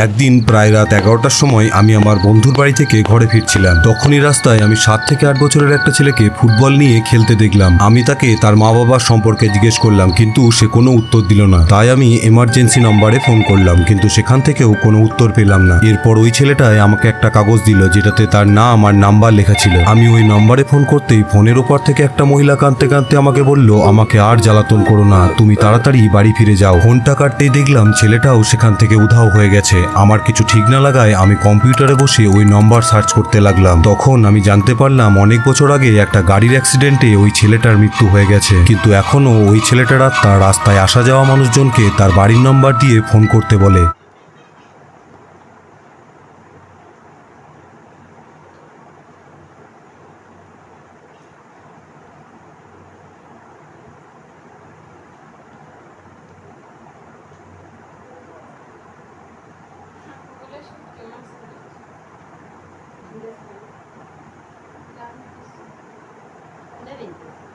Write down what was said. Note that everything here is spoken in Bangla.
একদিন প্রায় রাত 11টার সময় আমি আমার বন্ধুর বাড়ি থেকে ঘরে ফিরছিলাম। তখনই রাস্তায় আমি 7 থেকে 8 বছরের একটা ছেলেকে ফুটবল নিয়ে খেলতে দেখলাম। আমি তাকে তার মা বাবার সম্পর্কে জিজ্ঞেস করলাম, কিন্তু সে কোনো উত্তর দিল না। তাই আমি এমার্জেন্সি নম্বরে ফোন করলাম, কিন্তু সেখান থেকেও কোনো উত্তর পেলাম না। এরপর ওই ছেলেটাই আমাকে একটা কাগজ দিল, যেটাতে তার নাম আর নাম্বার লেখা ছিল। আমি ওই নম্বরে ফোন করতেই ফোনের ওপর থেকে একটা মহিলা কাঁদতে কাঁদতে আমাকে বলল, আমাকে আর জ্বালাতন করো না, তুমি তাড়াতাড়ি বাড়ি ফিরে যাও। ফোনটা কাটতেই দেখলাম ছেলেটাও সেখান থেকে উধাও হয়ে গেছে। আমার কিছু ঠিক না লাগায় আমি কম্পিউটারে বসে ওই নম্বর সার্চ করতে লাগলাম। তখন আমি জানতে পারলাম অনেক বছর আগে একটা গাড়ির অ্যাক্সিডেন্টে ওই ছেলেটার মৃত্যু হয়ে গেছে, কিন্তু এখনও ওই ছেলেটার আত্মা রাস্তায় আসা যাওয়া মানুষজনকে তার বাড়ির নম্বর দিয়ে ফোন করতে বলে। Ne rengi?